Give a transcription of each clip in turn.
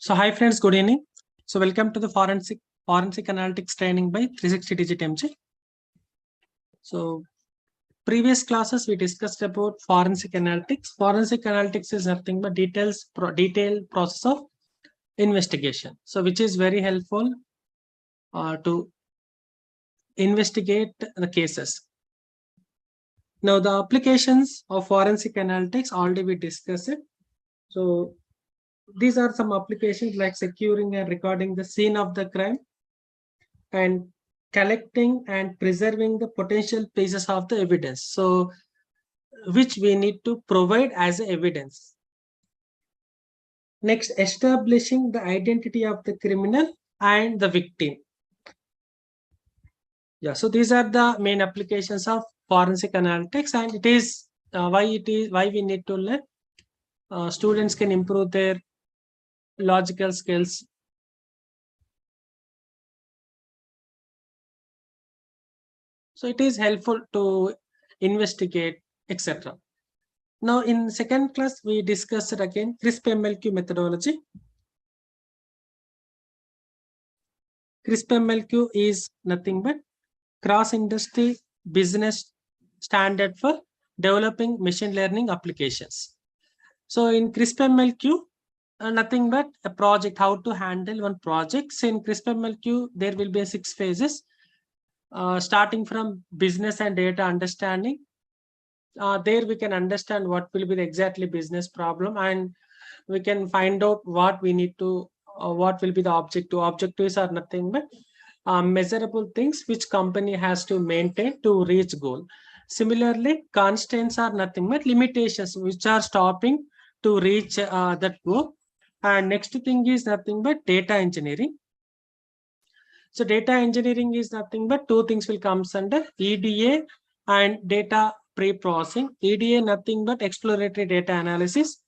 So hi friends, good evening. So welcome to the forensic analytics training by 360DigiTMG. So previous classes we discussed about forensic analytics. Forensic analytics is nothing but detailed process of investigation. So which is very helpful to investigate the cases. Now the applications of forensic analytics already we discussed it. So these are some applications like securing and recording the scene of the crime and collecting and preserving the potential pieces of the evidence. So which we need to provide as evidence. Next, establishing the identity of the criminal and the victim. Yeah, so these are the main applications of forensic analytics, and it is why we need to learn. Students can improve their logical skills. So it is helpful to investigate, etc. Now in second class, we discussed again CRISP-MLQ methodology. CRISP-MLQ is nothing but cross-industry business standard for developing machine learning applications. So in CRISP-MLQ, nothing but a project, how to handle one project. So in CRISP-MLQ, there will be 6 phases, starting from business and data understanding. There we can understand what will be the exactly business problem, and we can find out what we need to, what will be the objective. Objectives are nothing but measurable things which company has to maintain to reach goal. Similarly, constraints are nothing but limitations which are stopping to reach that goal. And next thing is nothing but data engineering. So data engineering is nothing but 2 things will come under EDA and data pre-processing. EDA nothing but exploratory data analysis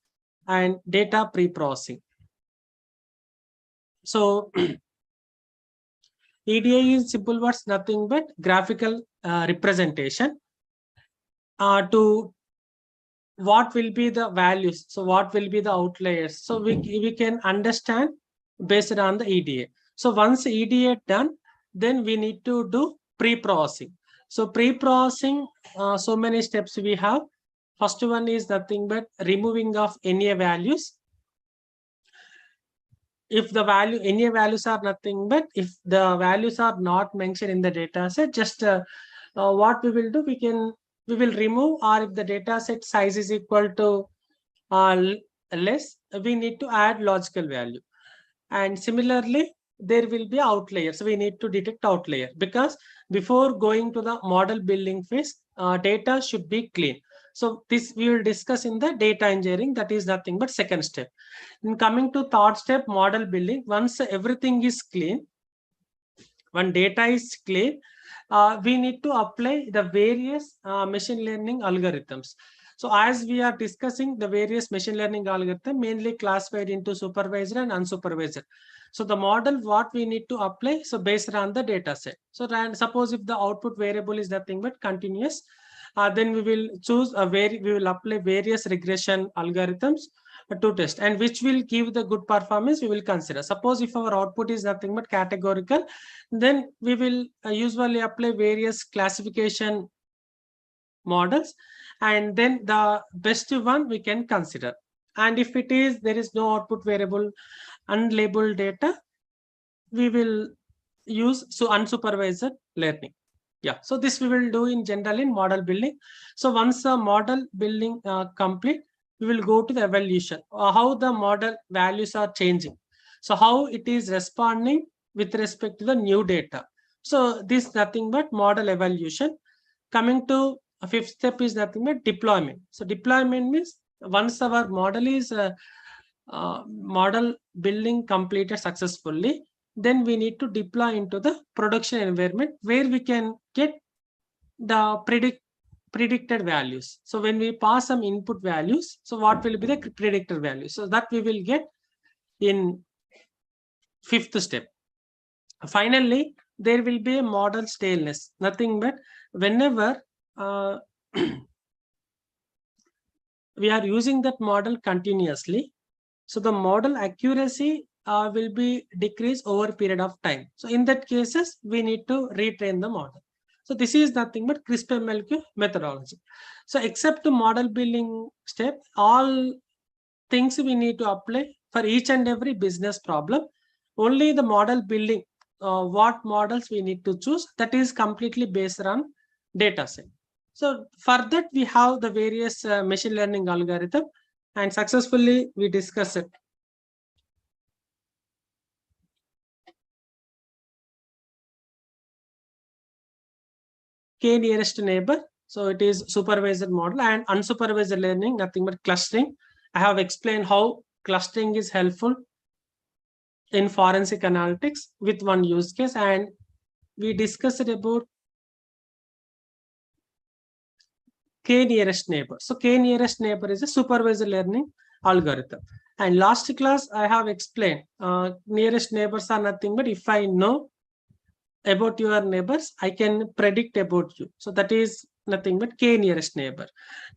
and data pre-processing. So EDA is simple words, nothing but graphical representation to what will be the values. So what will be the outliers. So we can understand based on the EDA. So once EDA done, then we need to do pre-processing. So pre-processing, so many steps we have. First one is nothing but removing of any values. If the value, any values are nothing but if the values are not mentioned in the data set, just what we will do, we will remove, or if the data set size is equal to less, we need to add logical value. And similarly, there will be outliers. So we need to detect outlier, because before going to the model building phase, data should be clean. So this we will discuss in the data engineering. That is nothing but second step. In coming to third step, model building, once everything is clean, when data is clean, we need to apply the various machine learning algorithms. So as we are discussing the various machine learning algorithm, mainly classified into supervised and unsupervised. So the model, what we need to apply, so based on the data set. So suppose if the output variable is nothing but continuous, then we will choose we will apply various regression algorithms to test, and which will give the good performance we will consider. Suppose if our output is nothing but categorical, then we will usually apply various classification models, and then the best one we can consider. And if it is there is no output variable, unlabeled data, we will use unsupervised learning. Yeah, so this we will do in general in model building. So once the model building complete, we will go to the evaluation, how the model values are changing. So how it is responding with respect to the new data. So this nothing but model evaluation. Coming to a fifth step is nothing but deployment. So deployment means once our model is model building completed successfully, then we need to deploy into the production environment where we can get the predicted values. So when we pass some input values, so what will be the predicted value? So that we will get in fifth step. Finally, there will be a model staleness. Nothing but whenever we are using that model continuously, so the model accuracy will be decreased over a period of time. So in that cases, we need to retrain the model. So this is nothing but CRISP-MLQ methodology. So except the model building step, all things we need to apply for each and every business problem. Only the model building, what models we need to choose, that is completely based on data set. So for that, we have the various machine learning algorithm, and successfully we discuss it. K nearest neighbor. So it is supervised model, and unsupervised learning, nothing but clustering. I have explained how clustering is helpful in forensic analytics with one use case, and we discussed about K nearest neighbor. So K nearest neighbor is a supervised learning algorithm. And last class I have explained nearest neighbors are nothing but if I know about your neighbors, I can predict about you. So that is nothing but K nearest neighbor.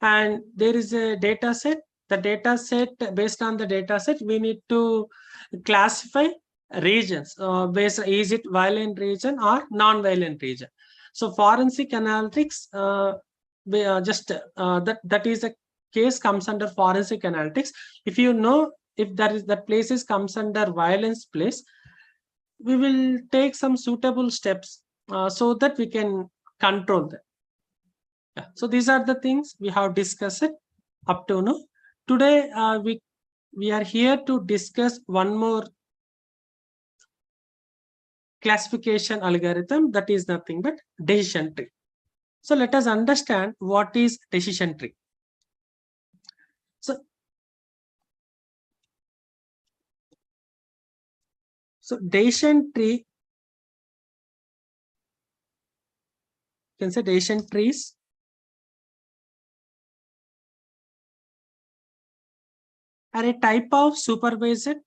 And there is a data set. The data set, based on the data set, we need to classify regions based, is it violent region or non-violent region. So forensic analytics, that is a case comes under forensic analytics. If you know if that places comes under violence place, we will take some suitable steps so that we can control them. Yeah. So these are the things we have discussed up to now. Today we are here to discuss one more classification algorithm, that is nothing but decision tree. So let us understand what is decision tree. So decision tree, you can say decision trees are a type of supervised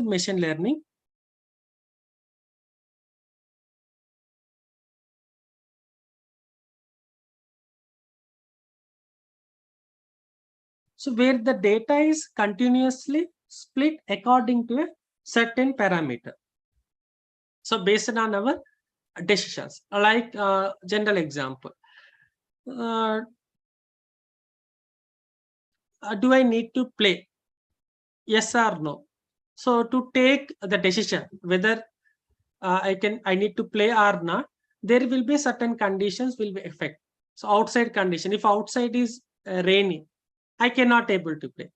machine learning. So where the data is continuously split according to a certain parameter. So based on our decisions, like general example, do I need to play? Yes or no? So to take the decision whether I need to play or not, there will be certain conditions will be affect. So outside condition, if outside is rainy, I cannot able to play.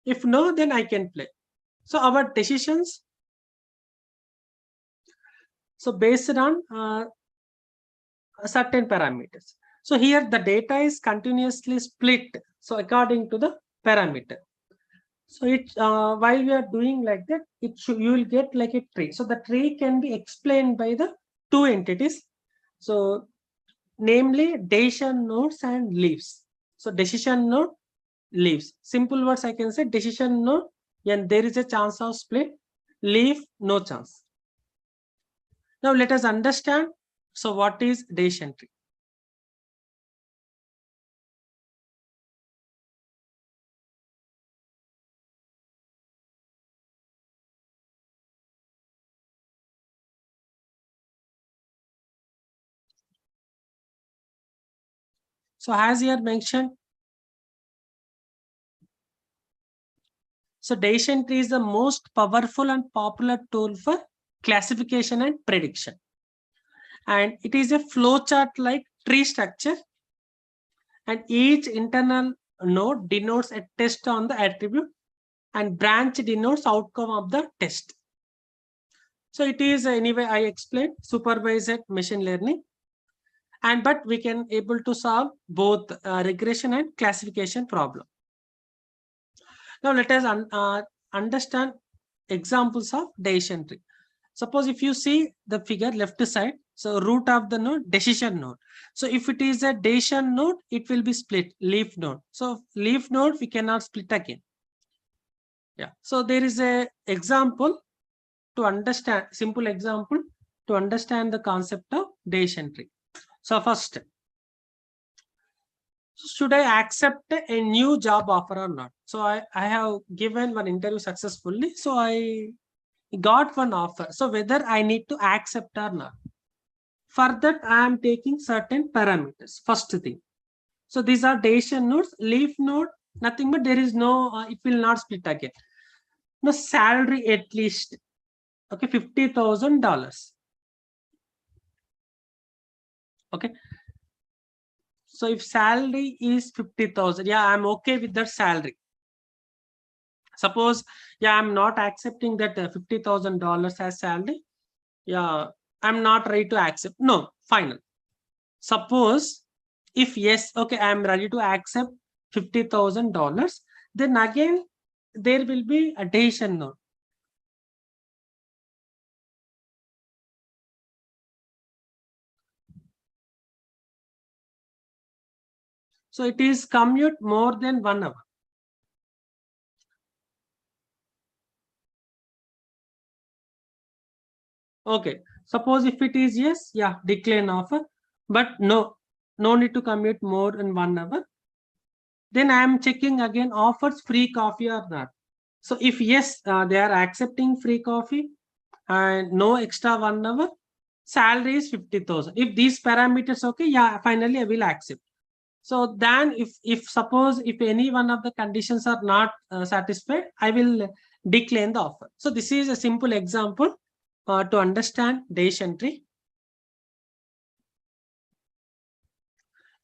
If no, then I can play. So our decisions, so based on certain parameters. So here the data is continuously split. So according to the parameter. So it while we are doing like that, you will get like a tree. So the tree can be explained by the two entities. So namely decision nodes and leaves. So decision node, leaves. Simple words I can say decision node, and there is a chance of split. Leaf, no chance. Now let us understand. So what is decision tree? So as here mentioned, so decision tree is the most powerful and popular tool for classification and prediction. And it is a flowchart like tree structure, and each internal node denotes a test on the attribute, and branch denotes outcome of the test. So it is anyway I explained supervised machine learning, and but we can able to solve both regression and classification problem. Now let us understand examples of decision tree. Suppose if you see the figure left side, so root of the node, decision node. So if it is a decision node, it will be split, leaf node. So leaf node, we cannot split again. Yeah. So there is a example to understand, simple example to understand the concept of decision tree. So first, should I accept a new job offer or not? So I have given one interview successfully. So I got one offer. So whether I need to accept or not. For that, I am taking certain parameters. First thing. So these are decision nodes, leaf node, nothing but there is no, it will not split again. No salary at least, okay, $50,000. Okay. So if salary is 50,000, yeah, I'm okay with that salary. Suppose, yeah, I'm not accepting that $50,000 as salary. Yeah, I'm not ready to accept. No, final. Suppose if yes, okay, I'm ready to accept $50,000, then again there will be a decision node. So it is commute more than 1 hour. Okay. Suppose if it is yes, yeah, decline offer, but no need to commute more than 1 hour. Then I am checking again offers free coffee or not. So if yes, they are accepting free coffee and no extra 1 hour, salary is 50,000. If these parameters okay, yeah, finally I will accept. So then if suppose if any one of the conditions are not satisfied, I will decline the offer. So this is a simple example to understand decision tree.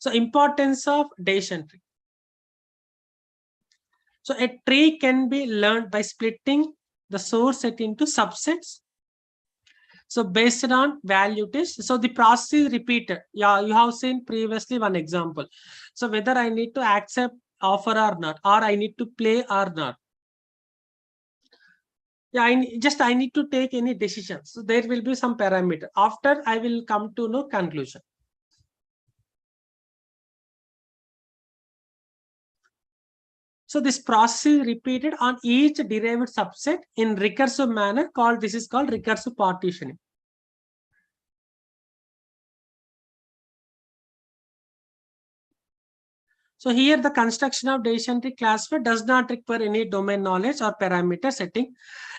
So importance of decision tree. So a tree can be learned by splitting the source set into subsets. So based on value test, so the process is repeated. Yeah, you have seen previously one example. So whether I need to accept offer or not, or I need to play or not. Yeah, I need to take any decision. So there will be some parameter. After I will come to no conclusion. So this process is repeated on each derived subset in recursive manner called, this is called recursive partitioning. So here the construction of decision tree classifier does not require any domain knowledge or parameter setting,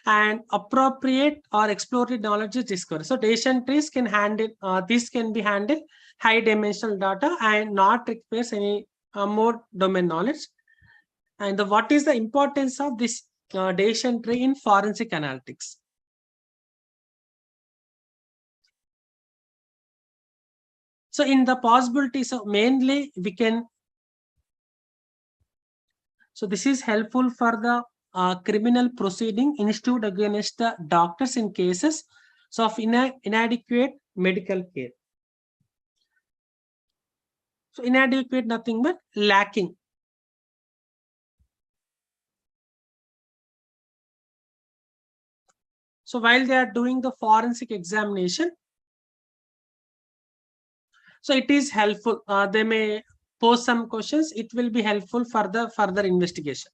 and appropriate or exploratory knowledge is discovered. So decision trees can handle, this can be handled high dimensional data and not requires any more domain knowledge. And what is the importance of this decision tree in forensic analytics? So in the possibilities of mainly we can, so this is helpful for the criminal proceeding instituted against the doctors in cases of inadequate medical care. So inadequate, nothing but lacking. So while they are doing the forensic examination, so it is helpful. They may pose some questions. It will be helpful for the further investigation.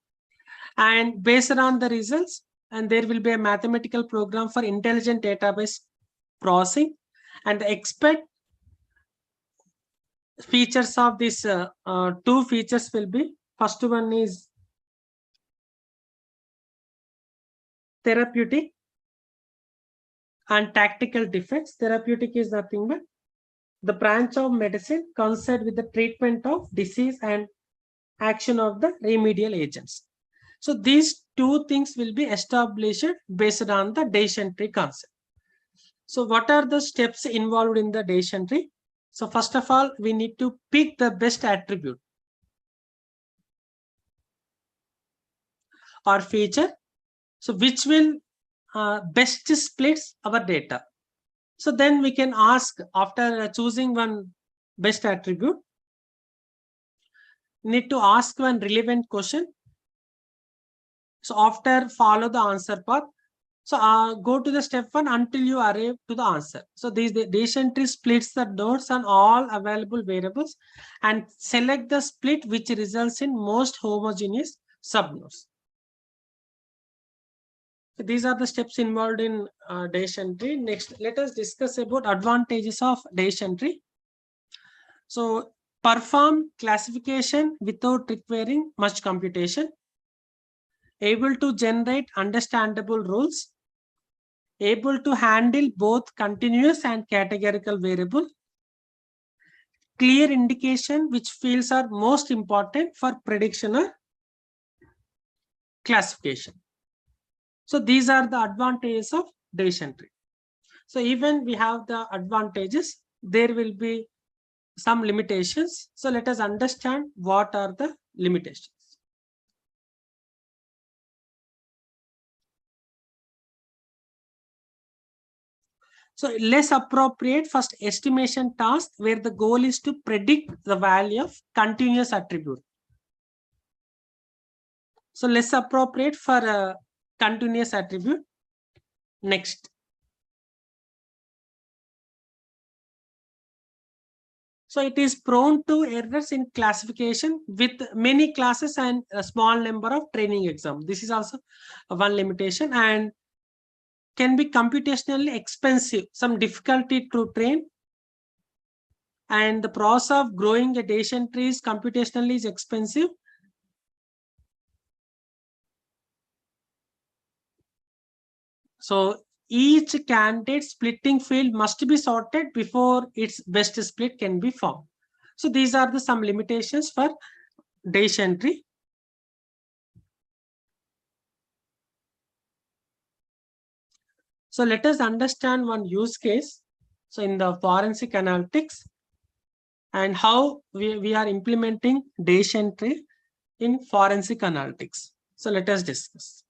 And based on the results, and there will be a mathematical program for intelligent database processing, and the expect features of this two features will be, first one is therapeutic and tactical defects. Therapeutic is nothing but the branch of medicine concerned with the treatment of disease and action of the remedial agents. So these two things will be established based on the decision tree concept. So what are the steps involved in the decision tree? So first of all, we need to pick the best attribute or feature, so which will best splits our data. So then we can ask, after choosing one best attribute, need to ask one relevant question. So after follow the answer path. So go to the step one until you arrive to the answer. So the decision tree splits the nodes on all available variables and select the split which results in most homogeneous subnodes. So these are the steps involved in decision tree. Next, let us discuss about advantages of decision tree. So perform classification without requiring much computation, able to generate understandable rules, able to handle both continuous and categorical variable, clear indication which fields are most important for prediction or classification. So these are the advantages of decision tree. So even we have the advantages, there will be some limitations. So let us understand what are the limitations. So less appropriate first estimation task where the goal is to predict the value of continuous attribute. So less appropriate for a continuous attribute. Next. So it is prone to errors in classification with many classes and a small number of training exams. This is also one limitation and can be computationally expensive, some difficulty to train. And the process of growing a decision tree is computationally is expensive. So each candidate splitting field must be sorted before its best split can be formed. So these are the some limitations for decision tree. So let us understand one use case. So in the forensic analytics and how we are implementing decision tree in forensic analytics. So let us discuss.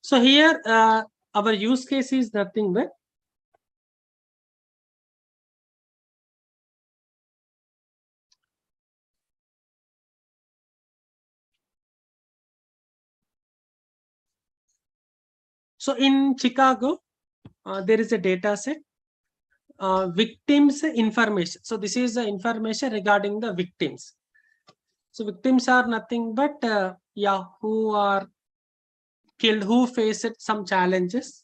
So here our use case is nothing but so in Chicago, there is a data set, victims information. So this is the information regarding the victims. So victims are nothing but who are killed, who faced some challenges.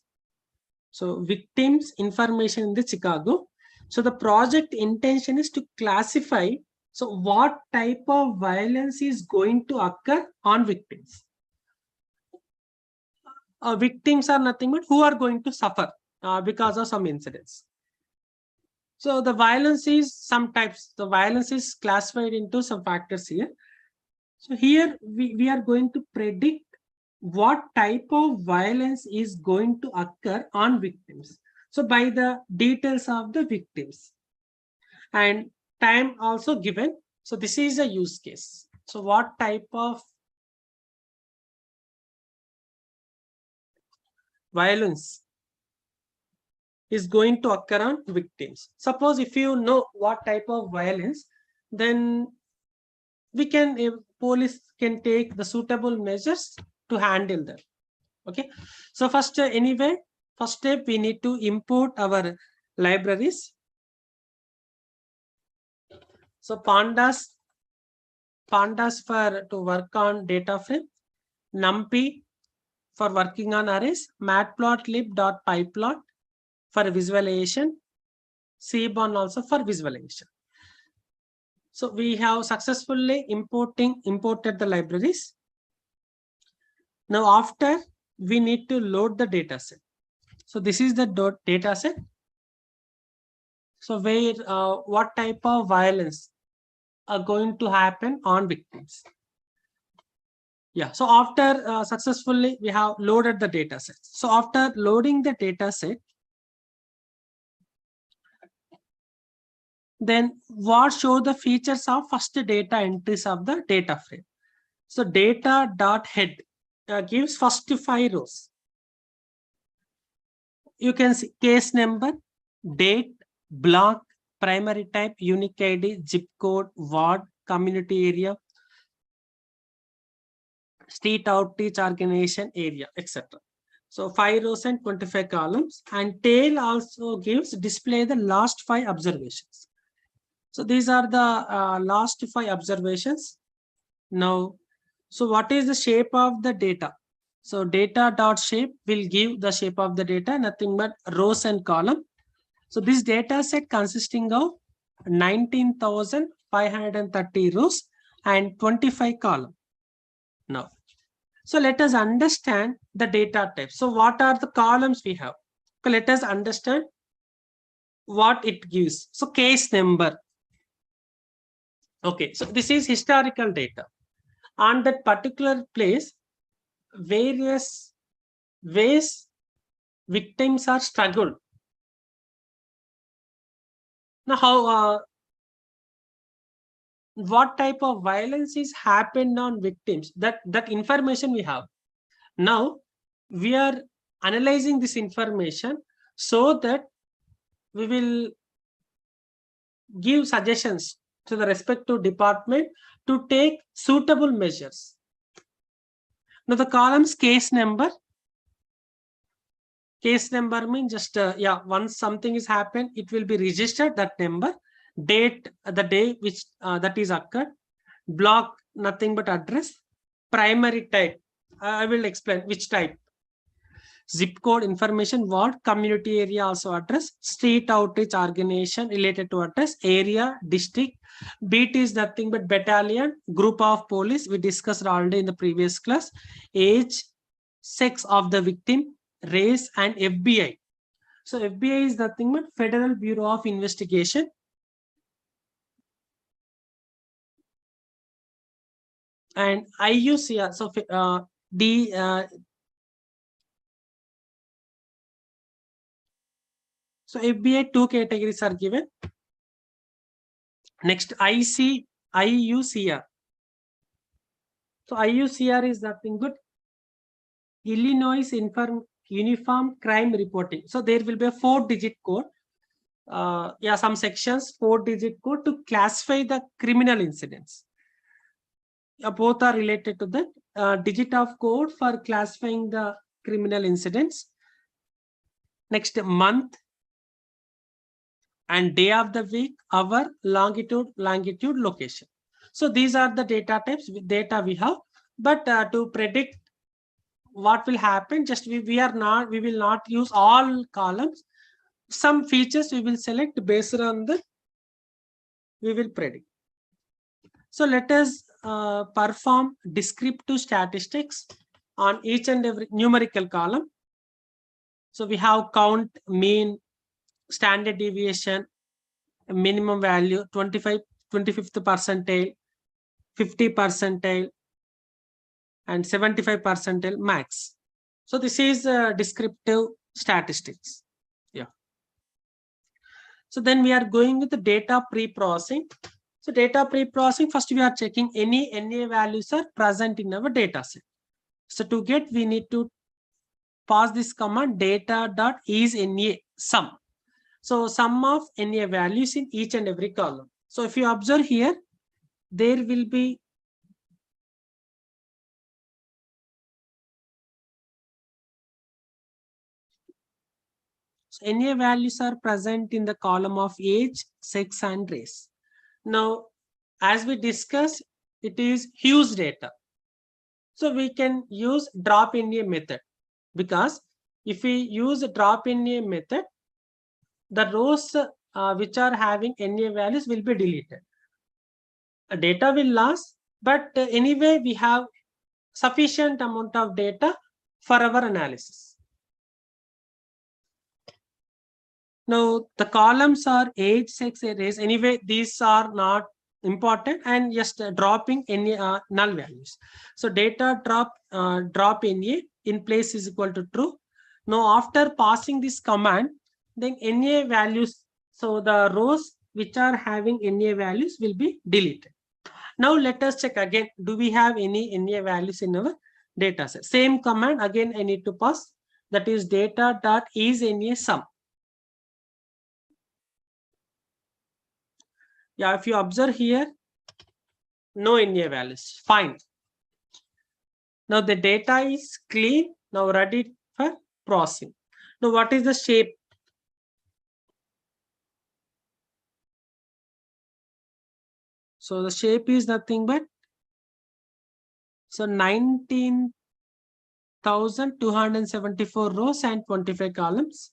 So victims information in the Chicago. So the project intention is to classify. So what type of violence is going to occur on victims? Victims are nothing but who are going to suffer because of some incidents. So the violence is some types. The violence is classified into some factors here. So here we are going to predict what type of violence is going to occur on victims. So by the details of the victims and time also given. So this is a use case. So what type of violence is going to occur on victims? Suppose if you know what type of violence, then we can, police can take the suitable measures to handle them. Okay. So first, first step, we need to import our libraries. So pandas for to work on data frame, numpy for working on arrays, matplotlib.pyplot for visualization, cbon also for visualization. So we have successfully imported the libraries. Now after, we need to load the data set. So this is the data set. So where what type of violence are going to happen on victims? Yeah. So after successfully we have loaded the data set. So after loading the data set, then what show the features of first data entries of the data frame? So data.head gives first 5 rows. You can see case number, date, block, primary type, unique ID, zip code, ward, community area, street outreach organization area, etc. So 5 rows and 25 columns, and tail also gives display the last 5 observations. So these are the last 5 observations. Now, so what is the shape of the data? So data dot shape will give the shape of the data, nothing but rows and column. So this data set consisting of 19,530 rows and 25 columns. Now, so let us understand the data type. So what are the columns we have? So let us understand what it gives. So case number. Okay, so this is historical data. On that particular place, various ways victims are struggled. Now, how what type of violence is happened on victims? That information we have. Now we are analyzing this information so that we will give suggestions to the respective department to take suitable measures. Now the columns case number. Case number means just once something is happened, it will be registered, that number, date, the day which that is occurred, block, nothing but address, primary type. I will explain which type. Zip code, information, ward, community area, also address, street outreach organization related to address, area, district, beat is nothing but battalion, group of police, we discussed already in the previous class, age, sex of the victim, race, and FBI. So FBI is nothing but Federal Bureau of Investigation. And IUCR, so so FBI, two categories are given. Next, IUCR. So IUCR is nothing but Illinois Uniform Crime Reporting. So there will be a 4-digit code. Some sections, 4-digit code to classify the criminal incidents. Both are related to that. Digit of code for classifying the criminal incidents. Next, month and day of the week, hour, longitude, location. So these are the data types, data we have. But to predict what will happen, just we will not use all columns. Some features we will select based on the we will predict. So let us perform descriptive statistics on each and every numerical column. So we have count, mean, standard deviation, minimum value, 25th percentile, 50 percentile, and 75 percentile max. So this is descriptive statistics. Yeah. So then we are going with the data pre-processing. So data pre-processing, first we are checking any NA values are present in our data set. So to get, we need to pass this command data.isNA sum. So sum of NA values in each and every column. So if you observe here, there will be NA values are present in the column of age, sex, and race. Now, as we discussed, it is huge data. So we can use drop NA method, because if we use drop NA method, the rows which are having NA values will be deleted. Data will last, but anyway, we have sufficient amount of data for our analysis. Now, the columns are age, sex, race. Anyway, these are not important, and just dropping any null values. So data drop NA in place is equal to true. Now, after passing this command, then NA values, so the rows which are having NA values will be deleted. Now let us check again, do we have any NA values in our data set? Same command, again I need to pass, that is data.isNA sum. Yeah, if you observe here, no NA values, fine. Now the data is clean, now ready for processing. Now what is the shape? So the shape is nothing but, so 19 1,274 rows and 25 columns.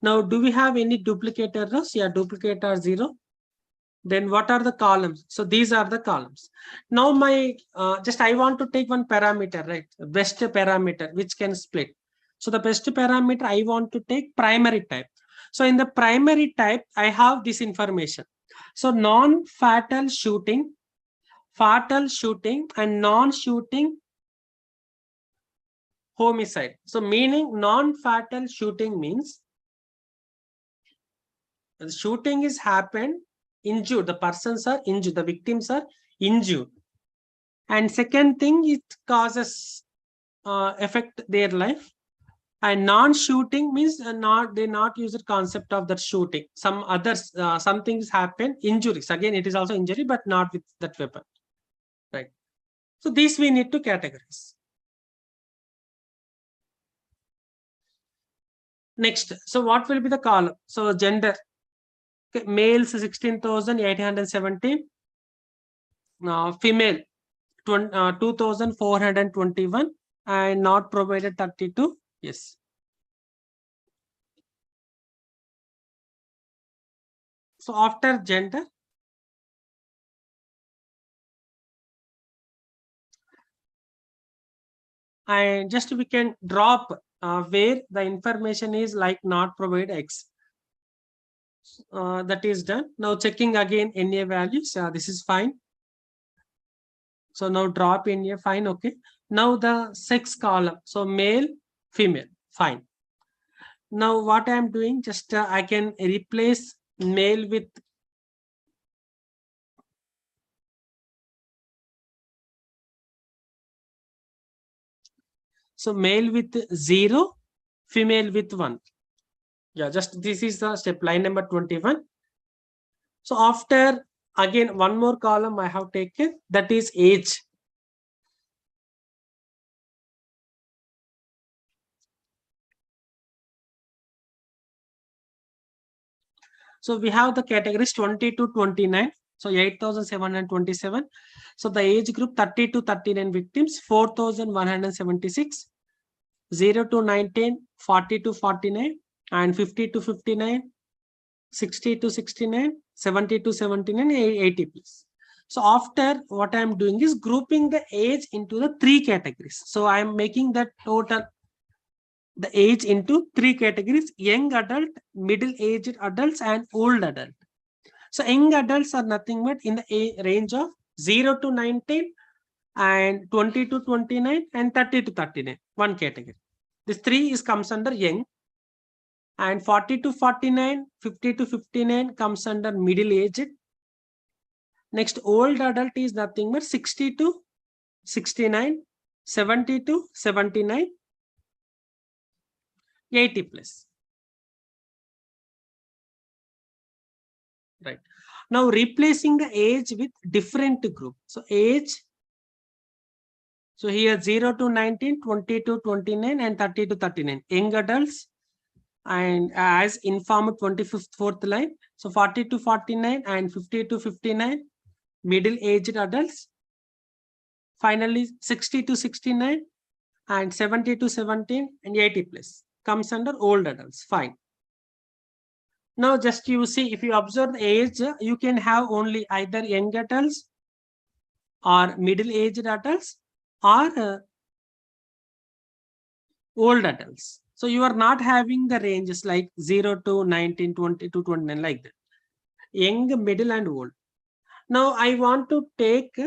Now, do we have any duplicator rows? Yeah, duplicate are 0. Then what are the columns? So these are the columns. Now my just I want to take one parameter, right? Best parameter which can split. So the best parameter I want to take primary type. So in the primary type, I have this information. So non-fatal shooting, fatal shooting, and non-shooting homicide. So meaning non-fatal shooting means the shooting is happened, injured, the persons are injured, the victims are injured. And second thing, it causes affect their life. And non-shooting means they not use the concept of that shooting. Some others, some things happen, injuries. Again, it is also injury, but not with that weapon, right? So these we need to categorize. Next, so what will be the column? So gender, okay, males 16,817, female 2,421, and not provided 32. Yes. So after gender, and just we can drop where the information is like not provide X. That is done. Now checking again NA values. This is fine. So now drop NA, fine. Okay. Now the sex column. So male, female, fine. Now what I am doing, just I can replace male with male with 0, female with 1. Yeah, just this is the step, line number 21. So after again one more column I have taken, that is age. So we have the categories 20 to 29. So 8,727. So the age group 30 to 39 victims, 4,176. 0 to 19, 40 to 49, and 50 to 59, 60 to 69, 70 to 79, 80 plus. So after what I am doing is grouping the age into the 3 categories. So I am making that total the age into 3 categories: young adult, middle-aged adults, and old adult. So young adults are nothing but in the range of 0 to 19 and 20 to 29 and 30 to 39, one category. This 3 is comes under young, and 40 to 49, 50 to 59 comes under middle aged. Next, old adult is nothing but 60 to 69, 70 to 79, 80 plus. Right. Now replacing the age with different group. So age, so here 0 to 19, 20 to 29, and 30 to 39. Young adults, and as informed 25th fourth line. So 40 to 49 and 50 to 59, middle-aged adults. Finally, 60 to 69 and 70 to 17 and 80 plus comes under old adults. Fine. Now just you see, if you observe the age, you can have only either young adults or middle-aged adults or old adults. So you are not having the ranges like 0 to 19, 20 to 29 like that. Young, middle, and old. Now I want to take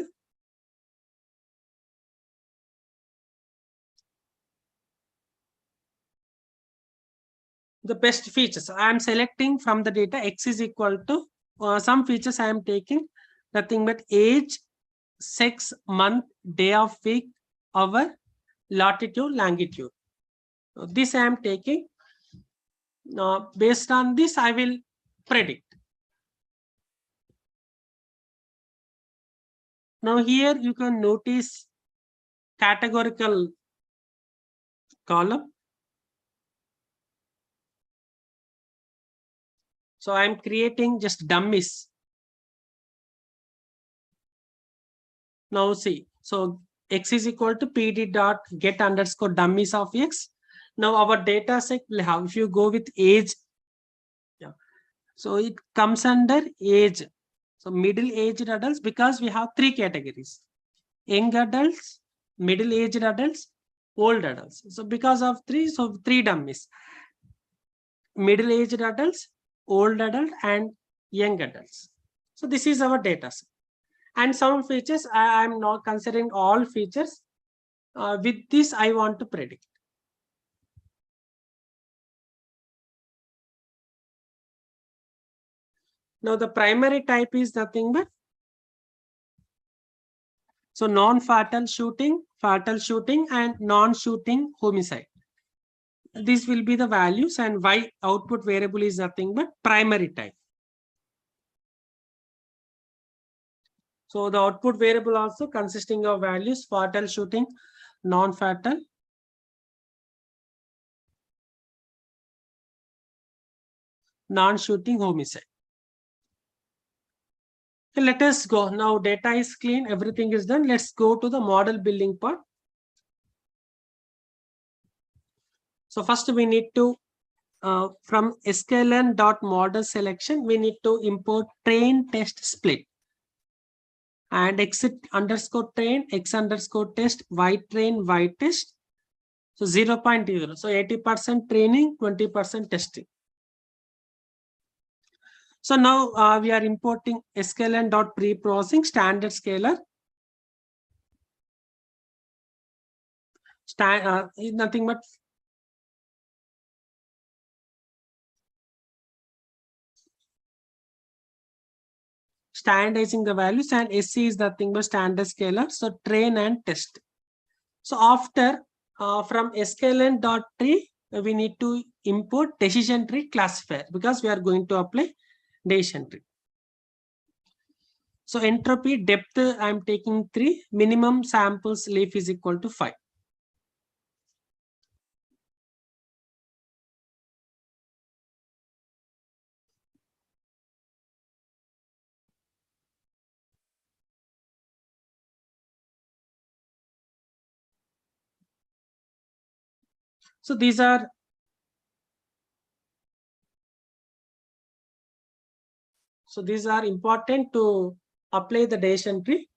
the best features. I am selecting from the data X is equal to some features I am taking, nothing but age, sex, month, day of week, hour, latitude, longitude. This I am taking. Based on this, I will predict. Now here you can notice categorical column. So I am creating just dummies. Now see, so x is equal to pd dot get underscore dummies of x. Now our data set will have, if you go with age, yeah, so it comes under age. So middle-aged adults, because we have three categories: young adults, middle-aged adults, old adults. So because of three, so three dummies: middle-aged adults, old adult, and young adults. So this is our data set. And some features, I am not considering all features. With this, I want to predict. Now the primary type is nothing but, so non-fatal shooting, fatal shooting, and non-shooting homicide. These will be the values, and Y output variable is nothing but primary type. So the output variable also consisting of values: fatal shooting, non-fatal, non-shooting homicide. Okay, let us go. Now data is clean, everything is done. Let's go to the model building part. So first we need to, from sklearn.model selection, we need to import train test split. And exit underscore train, x underscore test, y train, y test. So 0.0. So 80% training, 20% testing. So now we are importing sklearn.preprocessing standard scalar. Is nothing but standardizing the values, and SC is nothing but standard scalar. So train and test. So after from sklearn.tree, we need to import decision tree classifier, because we are going to apply decision tree. So entropy depth, I am taking 3, minimum samples leaf is equal to 5. So these are important to apply the decision tree.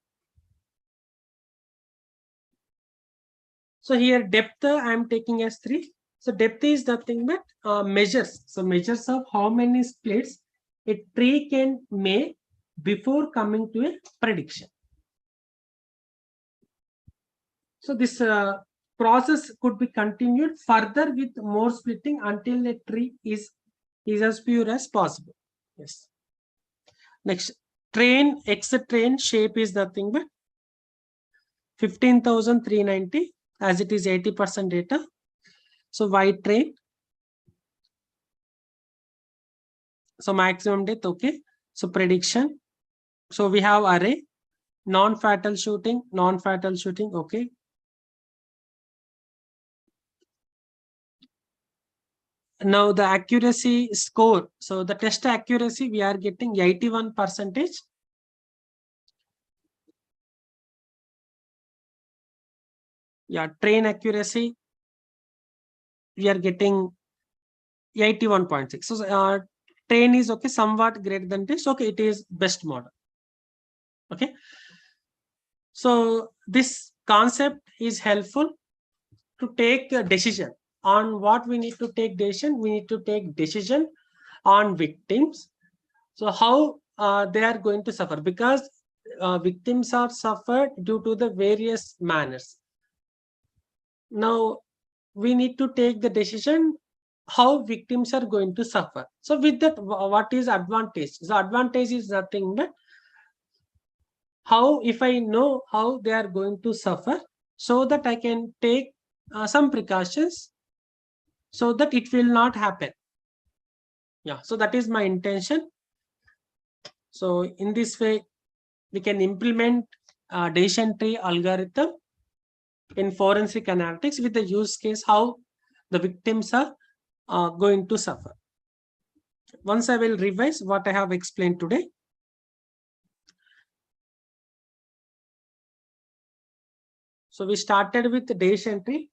So here depth I am taking as 3. So depth is nothing but measures. So measures of how many splits a tree can make before coming to a prediction. So this process could be continued further with more splitting until a tree is as pure as possible. Yes. Next, train exit train shape is nothing but 15,390, as it is 80% data. So Y train. So maximum depth, okay. So prediction. So we have array, non-fatal shooting, okay. Now the accuracy score. So the test accuracy, we are getting 81%. Yeah, train accuracy, we are getting 81.6. So train is okay, somewhat greater than test. Okay, it is best model. Okay. So this concept is helpful to take a decision on what we need to take decision. We need to take decision on victims. So how they are going to suffer, because victims are suffered due to the various manners. Now we need to take the decision how victims are going to suffer. So with that, what is advantage? The advantage is nothing but how, if I know how they are going to suffer, so that I can take some precautions so that it will not happen. Yeah, so that is my intention. So in this way, we can implement decision tree algorithm in forensic analytics with the use case how the victims are going to suffer. Once I will revise what I have explained today. So we started with the decision tree.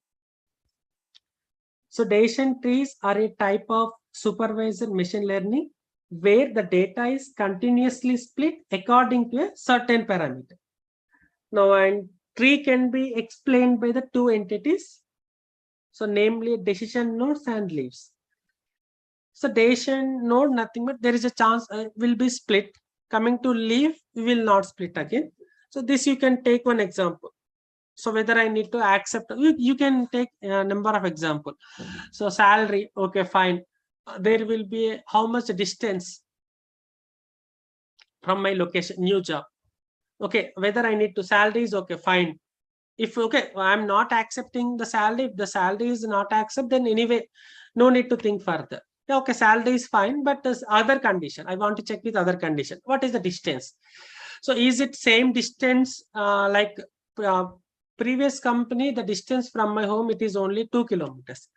So decision trees are a type of supervised machine learning where the data is continuously split according to a certain parameter. Now, and tree can be explained by the two entities. So namely decision nodes and leaves. So decision node, nothing but there is a chance will be split. Coming to leaf, we will not split again. So this you can take one example. So whether I need to accept, you can take a number of example. So salary, okay, fine. There will be how much distance from my location, new job. Okay, whether I need to salary is okay, fine. If okay, I'm not accepting the salary. If the salary is not accept, then anyway, no need to think further. Yeah, okay, salary is fine, but this other condition, I want to check with other condition. What is the distance? So is it same distance like previous company? The distance from my home, it is only 2 kilometers.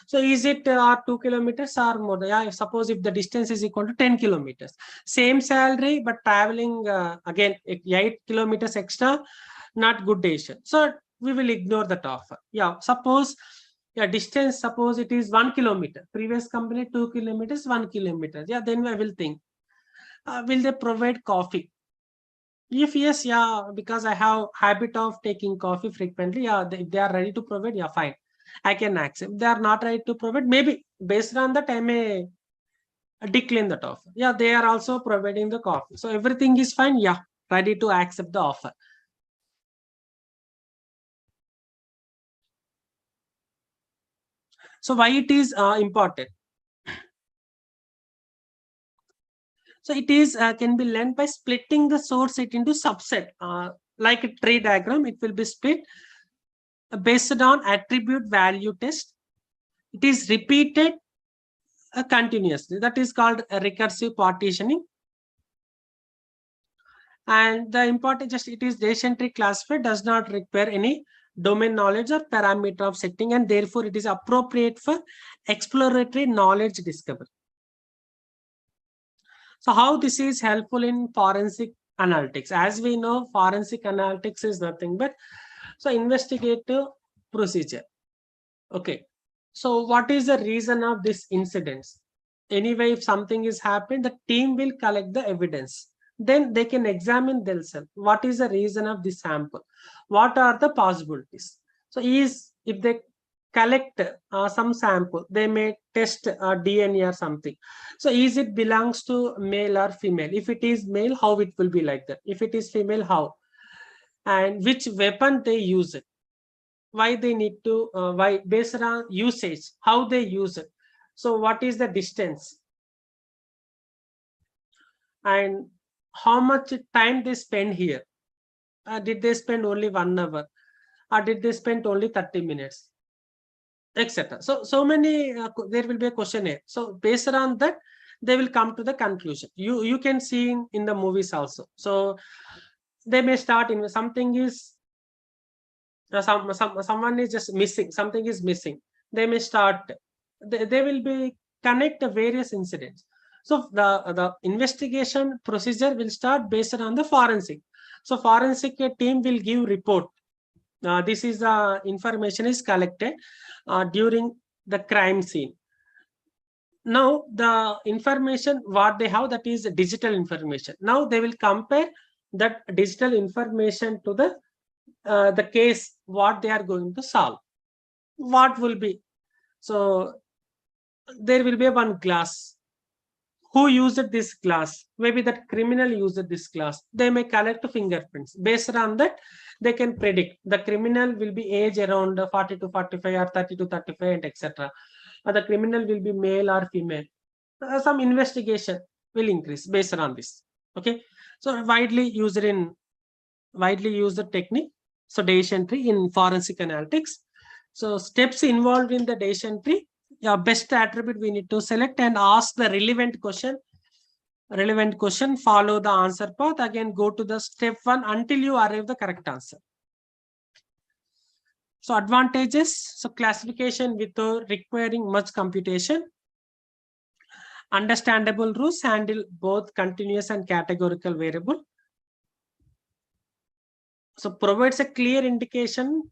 So is it 2 kilometers or more? Yeah, suppose if the distance is equal to 10 kilometers, same salary, but traveling again 8 kilometers extra, not good decision. So we will ignore that offer. Yeah, suppose yeah, distance, suppose it is 1 kilometer. Previous company 2 kilometers, 1 kilometer. Yeah, then I will think, will they provide coffee? If yes, yeah, because I have habit of taking coffee frequently. Yeah, if they are ready to provide, yeah, fine, I can accept. If they are not ready to provide, maybe based on that I may decline that offer. Yeah, they are also providing the coffee, so everything is fine. Yeah, ready to accept the offer. So why it is important? So it is can be learned by splitting the source set into subset. Like a tree diagram, it will be split based on attribute value test. It is repeated continuously. That is called a recursive partitioning. And the important just it is decision tree classifier does not require any domain knowledge or parameter of setting, and therefore it is appropriate for exploratory knowledge discovery. So how this is helpful in forensic analytics? As we know, forensic analytics is nothing but so investigative procedure. Okay. So what is the reason of this incidents? Anyway, if something is happened, the team will collect the evidence. Then they can examine themselves. What is the reason of this sample? What are the possibilities? So is if they collect some sample, they may test DNA or something. So is it belongs to male or female? If it is male, how it will be like that? If it is female, how? And which weapon they use it? Why they need to why based on usage, how they use it? So what is the distance and how much time they spend here? Did they spend only 1 hour or did they spend only 30 minutes, etc. So many there will be a questionnaire. So based on that they will come to the conclusion. You can see in the movies also. So they may start in something is someone is just missing, something is missing. They may start, they will be connect the various incidents. So the investigation procedure will start based on the forensic. So forensic team will give report. This is the information is collected during the crime scene. Now the information what they have, that is digital information. Now they will compare that digital information to the case what they are going to solve. What will be? So there will be one glass. Who used this glass? Maybe that criminal used this glass. They may collect fingerprints. Based on that, they can predict the criminal will be age around 40 to 45 or 30 to 35 and etc. Or the criminal will be male or female. Some investigation will increase based on this. Okay. So widely used technique. So decision tree in forensic analytics. So steps involved in the decision tree. Best attribute we need to select and ask the relevant question. Follow the answer path. Again, go to the step 1 until you arrive the correct answer. So advantages. So classification without requiring much computation. Understandable rules, handle both continuous and categorical variable. So provides a clear indication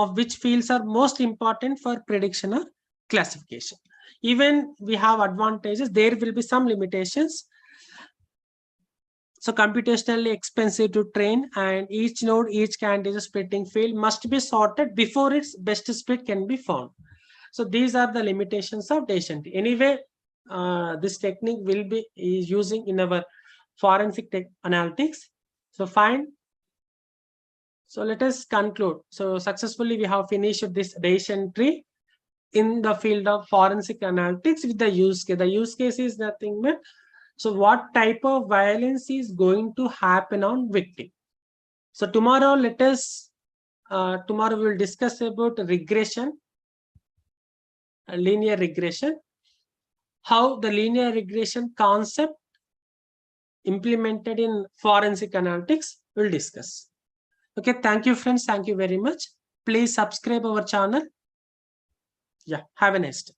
of which fields are most important for prediction or classification. Even we have advantages, there will be some limitations. So computationally expensive to train, and each node, each candidate splitting field must be sorted before its best split can be found. So these are the limitations of Bayesian tree. Anyway, this technique will be using in our forensic analytics. So fine. So let us conclude. So successfully we have finished this Bayesian tree in the field of forensic analytics with the use case. The use case is nothing but, so what type of violence is going to happen on victim. So tomorrow tomorrow we will discuss about regression, linear regression, how the linear regression concept implemented in forensic analytics we'll discuss. Okay, thank you friends, thank you very much. Please subscribe our channel. Yeah, have a nice day.